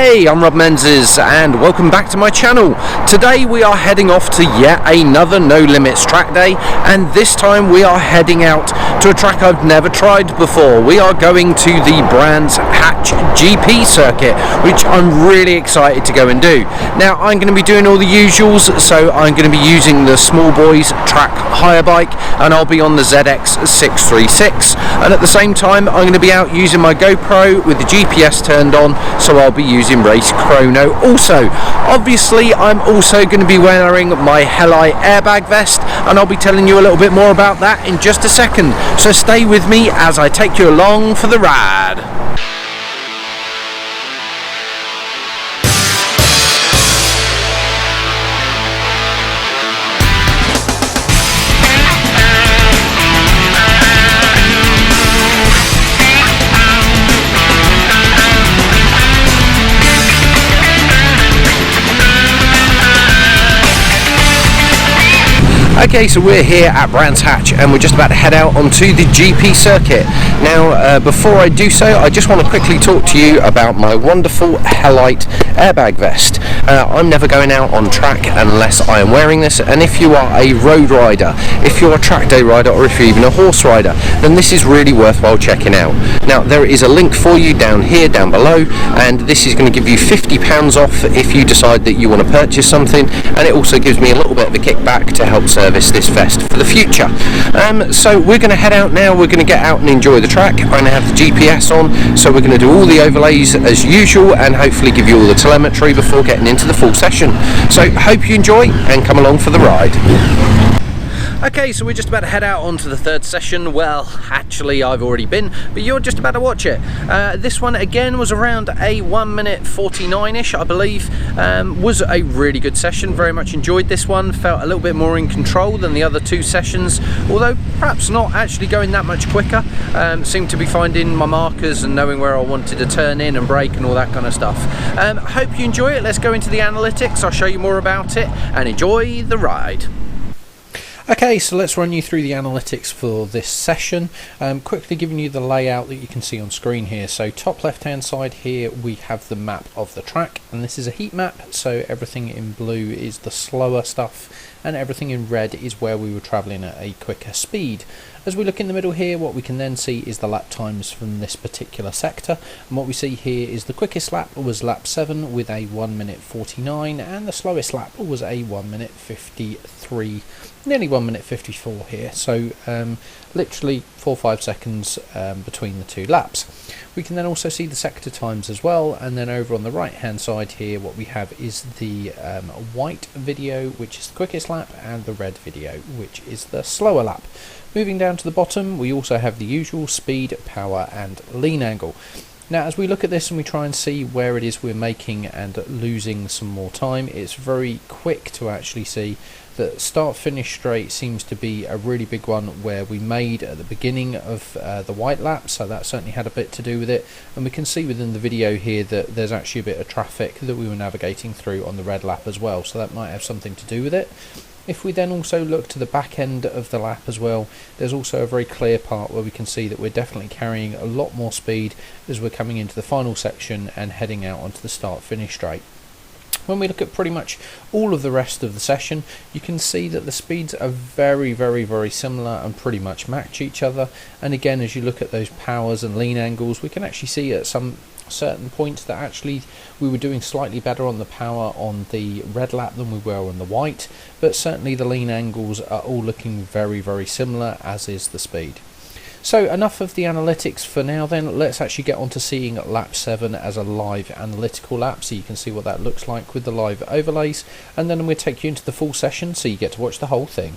Hey, I'm Rob Menzies and welcome back to my channel. Today we are heading off to yet another No Limits track day, and this time we are heading out to a track I've never tried before. We are going to the Brands Hatch GP circuit, which I'm really excited to go and do. Now I'm going to be doing all the usuals, so I'm going to be using the Smallboys Track hire bike and I'll be on the ZX636, and at the same time I'm going to be out using my GoPro with the GPS turned on, so I'll be using race chrono. Also, obviously I'm also going to be wearing my Helite airbag vest, and I'll be telling you a little bit more about that in just a second, so stay with me as I take you along for the ride. Okay, so we're here at Brands Hatch and we're just about to head out onto the GP circuit. Now, before I do so, I just want to quickly talk to you about my wonderful Helite airbag vest. I'm never going out on track unless I am wearing this, and if you are a road rider, if you're a track day rider, or if you're even a horse rider, then this is really worthwhile checking out. Now, there is a link for you down here, down below, and this is going to give you £50 off if you decide that you want to purchase something, and it also gives me a little bit of a kickback to help service this vest for the future. So we're going to head out now. We're going to get out and enjoy the track. I'm going to have the GPS on, so we're going to do all the overlays as usual and hopefully give you all the telemetry before getting into the full session. So hope you enjoy and come along for the ride. Okay, so we're just about to head out onto the third session. Well, actually I've already been, but you're just about to watch it. This one again was around a 1:49 49-ish, I believe. Was a really good session, very much enjoyed this one. Felt a little bit more in control than the other two sessions, although perhaps not actually going that much quicker. Seemed to be finding my markers and knowing where I wanted to turn in and brake and all that kind of stuff. Hope you enjoy it. Let's go into the analytics. I'll show you more about it and enjoy the ride. Okay, so let's run you through the analytics for this session. Quickly giving you the layout that you can see on screen here. So top left hand side here we have the map of the track, and this is a heat map, so everything in blue is the slower stuff and everything in red is where we were travelling at a quicker speed. As we look in the middle here, what we can then see is the lap times from this particular sector, and what we see here is the quickest lap was lap 7 with a 1:49, and the slowest lap was a 1:53, nearly 1:54 here, so literally 4 or 5 seconds between the two laps. We can then also see the sector times as well, and then over on the right hand side here what we have is the white video, which is the quickest lap, and the red video, which is the slower lap. Moving down to the bottom, we also have the usual speed, power and lean angle. Now as we look at this and we try and see where it is we're making and losing some more time, it's very quick to actually see that start finish straight seems to be a really big one, where we made at the beginning of the white lap, so that certainly had a bit to do with it, and we can see within the video here that there's actually a bit of traffic that we were navigating through on the red lap as well, so that might have something to do with it. If we then also look to the back end of the lap as well, there's also a very clear part where we can see that we're definitely carrying a lot more speed as we're coming into the final section and heading out onto the start finish straight. When we look at pretty much all of the rest of the session, you can see that the speeds are very similar and pretty much match each other. And again, as you look at those powers and lean angles, we can actually see at some certain points that actually we were doing slightly better on the power on the red lap than we were on the white, but certainly the lean angles are all looking very similar, as is the speed. So enough of the analytics for now then. Let's actually get on to seeing lap 7 as a live analytical lap, so you can see what that looks like with the live overlays, and then we'll take you into the full session so you get to watch the whole thing.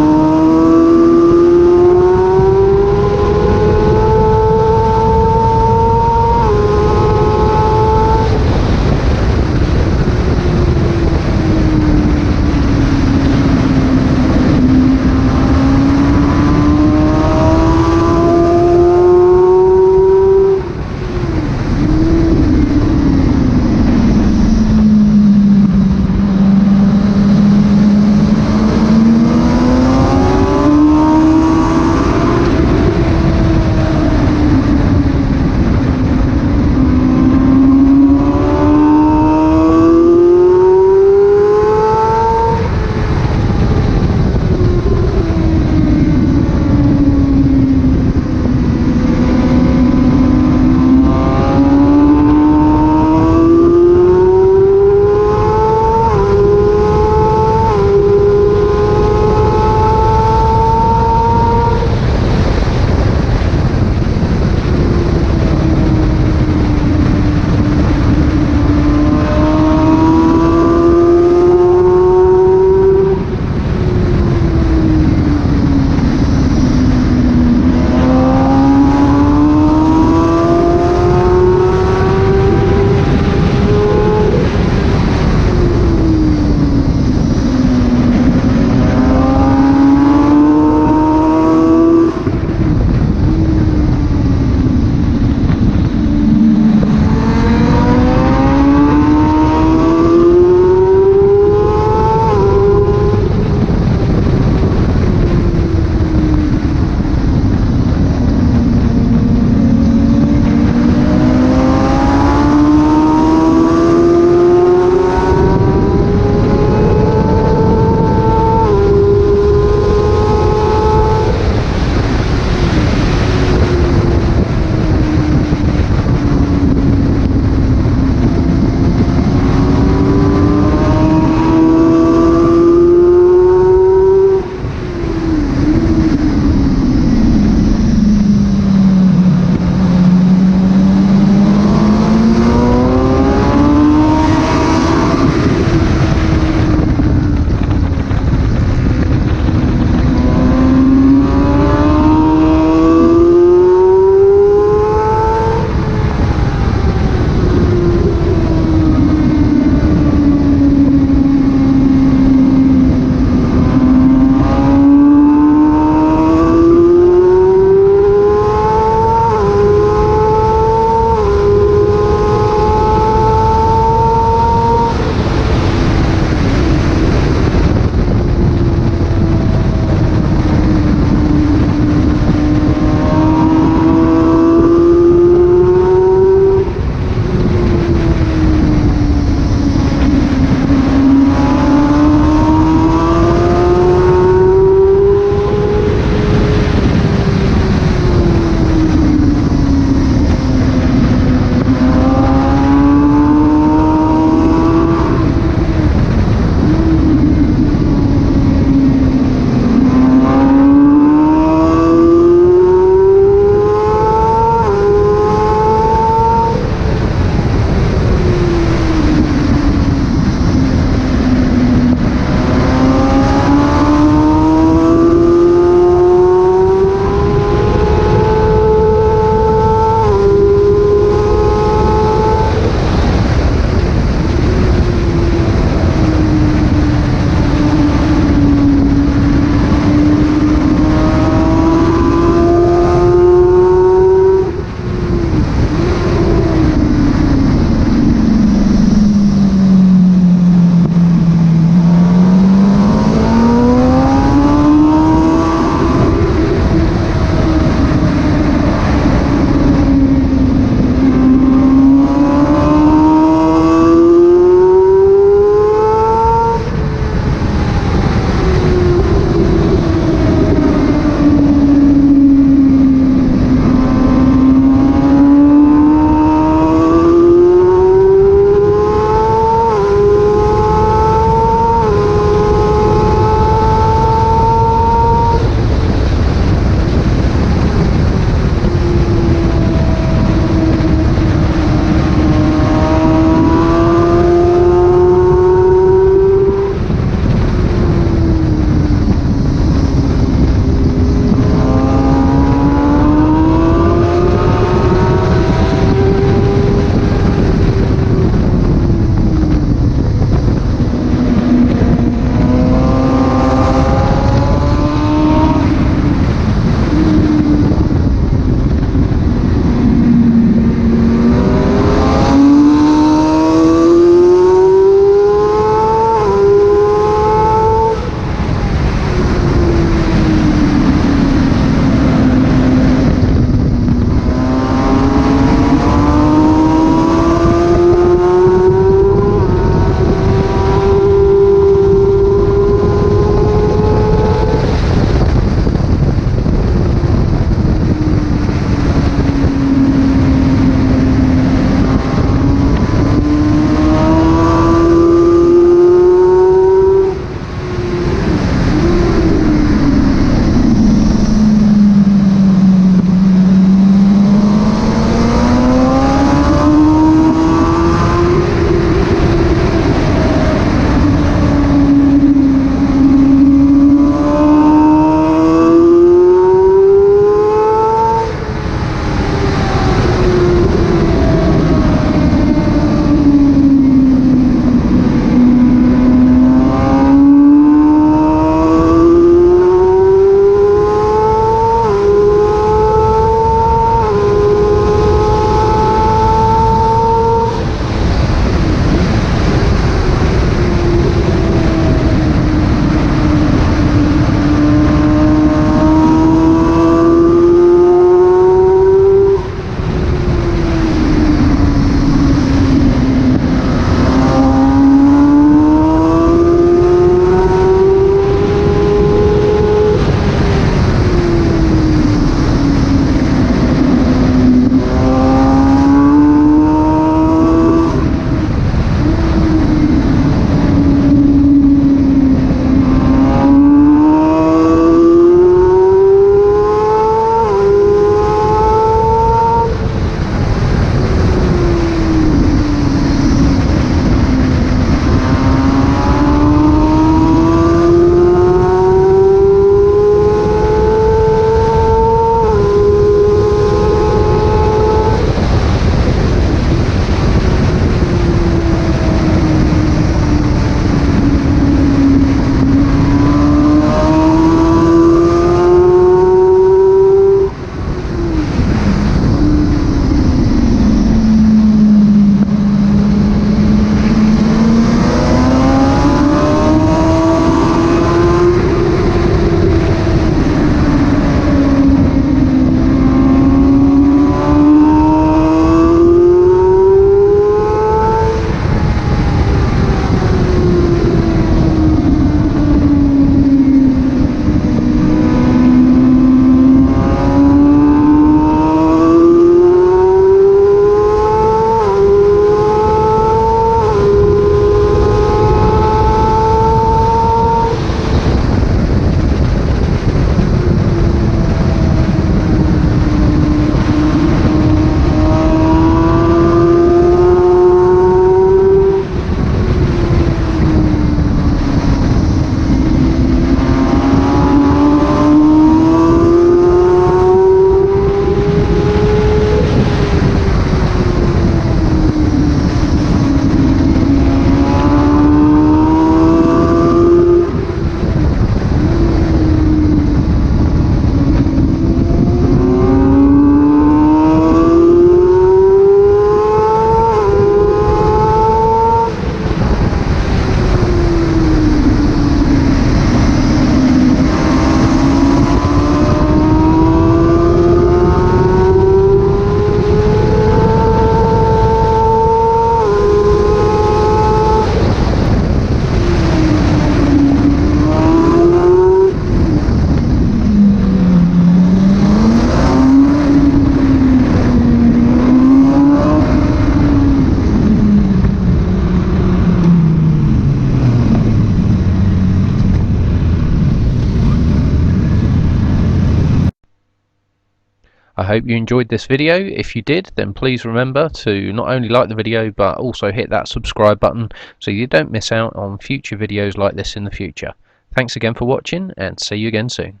I hope you enjoyed this video. If you did, then please remember to not only like the video but also hit that subscribe button so you don't miss out on future videos like this in the future. Thanks again for watching, and see you again soon.